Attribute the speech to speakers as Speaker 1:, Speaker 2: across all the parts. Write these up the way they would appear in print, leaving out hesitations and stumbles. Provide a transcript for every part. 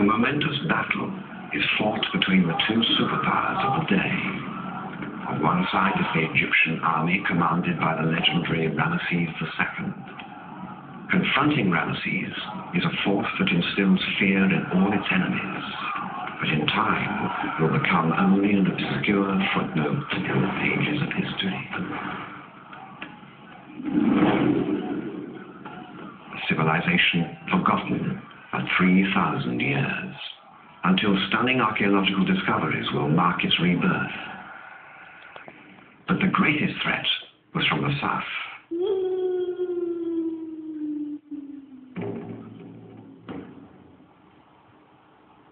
Speaker 1: A momentous battle is fought between the two superpowers of the day. On one side is the Egyptian army commanded by the legendary Ramesses II. Confronting Ramesses is a force that instills fear in all its enemies, but in time will become only an obscure footnote in the pages of history. A civilization forgotten for 3,000 years, until stunning archaeological discoveries will mark its rebirth. But the greatest threat was from the south.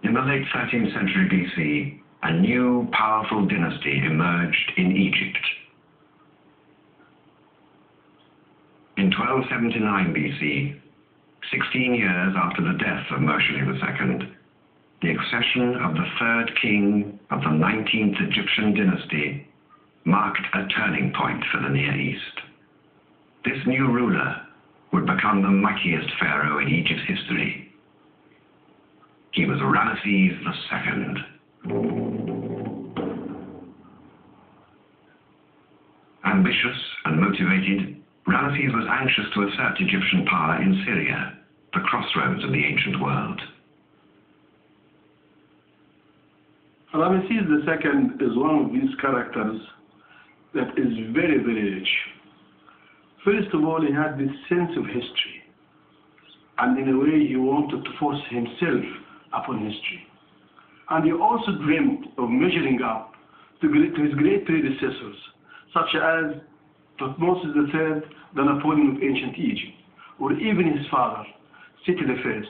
Speaker 1: In the late 13th century BC, a new powerful dynasty emerged in Egypt. In 1279 BC, 16 years after the death of Moshe II, the accession of the third king of the 19th Egyptian dynasty marked a turning point for the Near East. This new ruler would become the mightiest pharaoh in Egypt's history. He was Ramesses II. Ambitious and motivated, Ramesses was anxious to assert Egyptian power in Syria, the crossroads of the ancient world.
Speaker 2: Ramesses II is one of these characters that is very, very rich. First of all, he had this sense of history, and in a way he wanted to force himself upon history. And he also dreamt of measuring up to his great predecessors, such as Ramesses III, the Napoleon of ancient Egypt, or even his father, Seti I.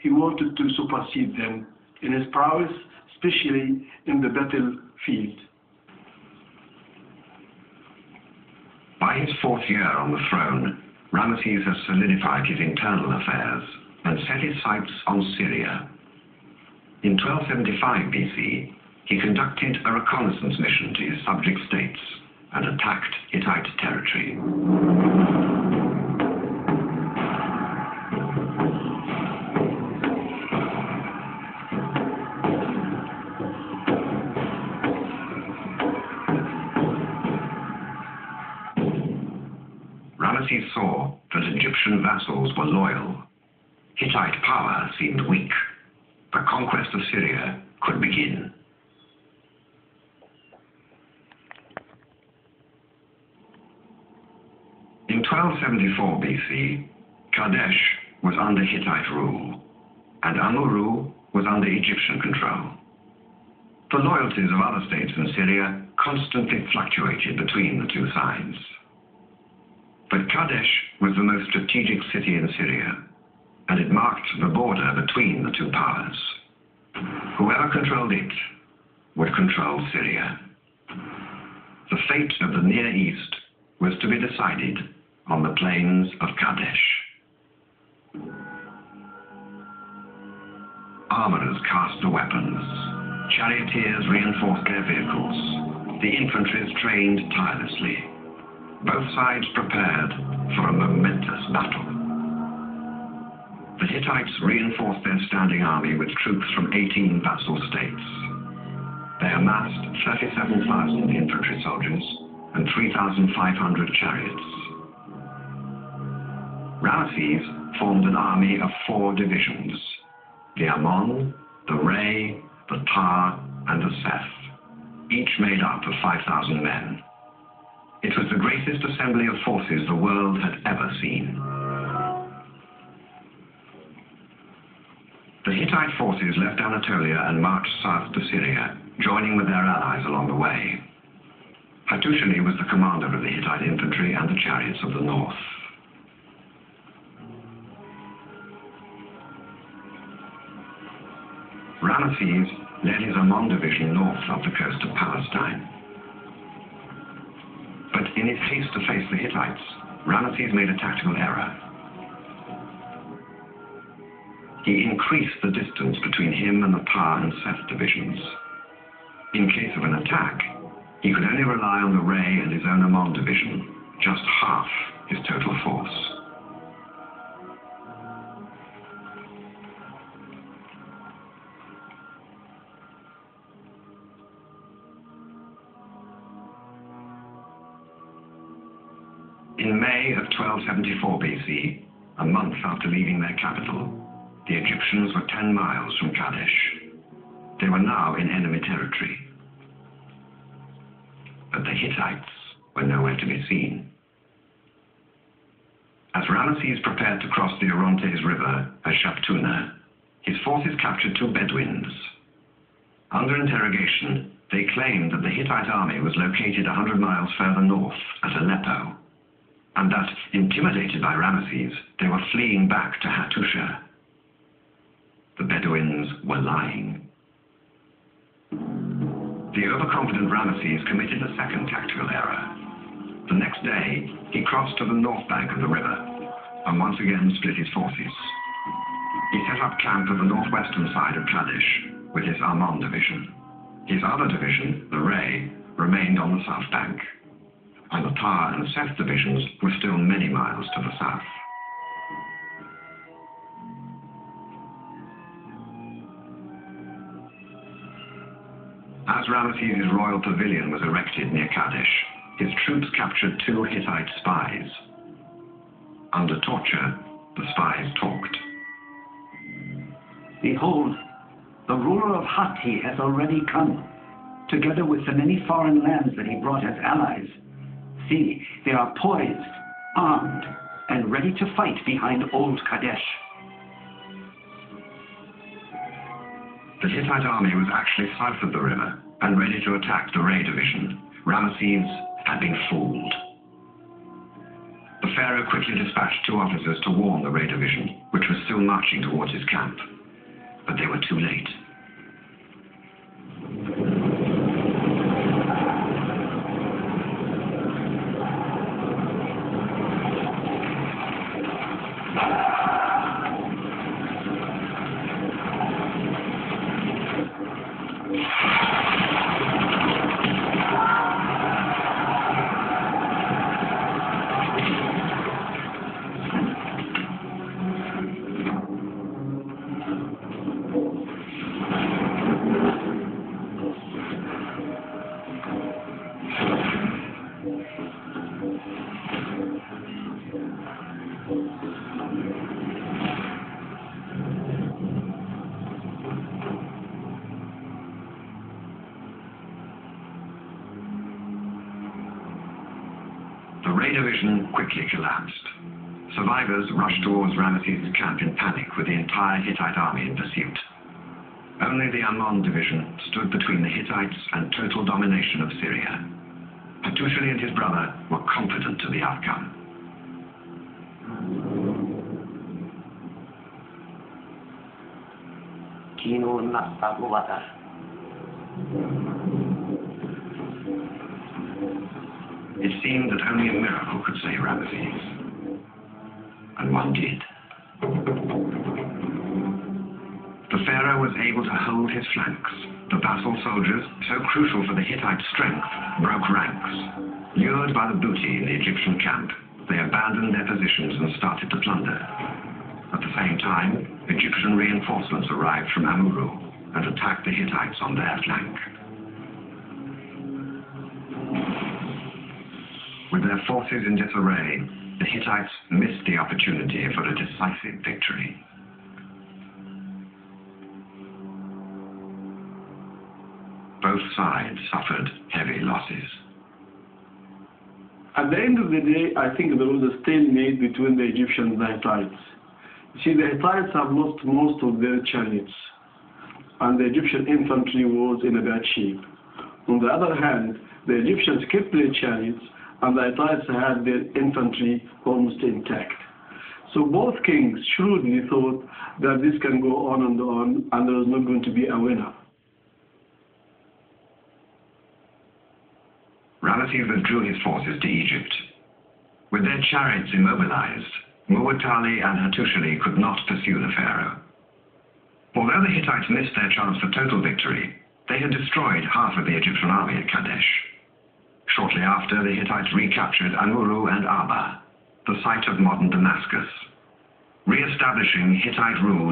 Speaker 2: He wanted to supersede them in his prowess, especially in the battlefield.
Speaker 1: By his fourth year on the throne, Ramesses has solidified his internal affairs and set his sights on Syria. In 1275 BC, he conducted a reconnaissance mission to his subject states and attacked Hittite territory. Ramesses saw that Egyptian vassals were loyal. Hittite power seemed weak. The conquest of Syria could begin. In 1274 BC, Kadesh was under Hittite rule, and Amurru was under Egyptian control. The loyalties of other states in Syria constantly fluctuated between the two sides. But Kadesh was the most strategic city in Syria, and it marked the border between the two powers. Whoever controlled it would control Syria. The fate of the Near East was to be decided on the plains of Kadesh. Armorers cast the weapons. Charioteers reinforced their vehicles. The infantry trained tirelessly. Both sides prepared for a momentous battle. The Hittites reinforced their standing army with troops from 18 vassal states. They amassed 37,000 infantry soldiers and 3,500 chariots. Ramesses formed an army of 4 divisions: the Ammon, the Ray, the Tar, and the Seth, each made up of 5,000 men. It was the greatest assembly of forces the world had ever seen. The Hittite forces left Anatolia and marched south to Syria, joining with their allies along the way. Hattusili was the commander of the Hittite infantry and the chariots of the north. Ramesses led his Ammon division north up the coast of Palestine. But in his haste to face the Hittites, Ramesses made a tactical error. He increased the distance between him and the Tar and Seth divisions. In case of an attack, he could only rely on the Ray and his own Ammon division, just half his total force. In May of 1274 BC, a month after leaving their capital, the Egyptians were 10 miles from Kadesh. They were now in enemy territory. But the Hittites were nowhere to be seen. As Ramesses prepared to cross the Orontes River at Shaptuna, his forces captured 2 Bedouins. Under interrogation, they claimed that the Hittite army was located 100 miles further north at Aleppo, and that, intimidated by Ramesses, they were fleeing back to Hattusha. The Bedouins were lying. The overconfident Ramesses committed a second tactical error. The next day, he crossed to the north bank of the river and once again split his forces. He set up camp at the northwestern side of Kadesh with his Ammon division. His other division, the Ray, remained on the south bank, and the Tar and Seth divisions were still many miles to the south. As Ramesses' royal pavilion was erected near Kadesh, his troops captured 2 Hittite spies. Under torture, the spies talked.
Speaker 3: Behold, the ruler of Hatti has already come, together with the many foreign lands that he brought as allies. See, they are poised, armed, and ready to fight behind old Kadesh.
Speaker 1: The Hittite army was actually south of the river and ready to attack the Ray division. Ramesses had been fooled. The pharaoh quickly dispatched 2 officers to warn the Ray division, which was still marching towards his camp. But they were too late. The Ray division quickly collapsed. Survivors rushed towards Ramesses' camp in panic with the entire Hittite army in pursuit. Only the Ammon division stood between the Hittites and total domination of Syria. Hattusha and his brother were confident of the outcome. It seemed that only a miracle could save Ramesses. And one did. The pharaoh was able to hold his flanks. The vassal soldiers, so crucial for the Hittite strength, broke ranks. Lured by the booty in the Egyptian camp, they abandoned their positions and started to plunder. At the same time, Egyptian reinforcements arrived from Amuru and attacked the Hittites on their flank. With their forces in disarray, the Hittites missed the opportunity for a decisive victory. Both sides suffered heavy losses.
Speaker 2: At the end of the day, I think there was a stalemate between the Egyptians and the Hittites. You see, the Hittites have lost most of their chariots, and the Egyptian infantry was in a bad shape. On the other hand, the Egyptians kept their chariots, and the Hittites had their infantry almost intact. So both kings shrewdly thought that this can go on, and there was not going to be a winner.
Speaker 1: Ramesses withdrew his forces to Egypt. With their chariots immobilized, Muwatalli and Hattusha could not pursue the pharaoh. Although the Hittites missed their chance for total victory, they had destroyed half of the Egyptian army at Kadesh. Shortly after, the Hittites recaptured Amuru and Abba, the site of modern Damascus, re-establishing Hittite rule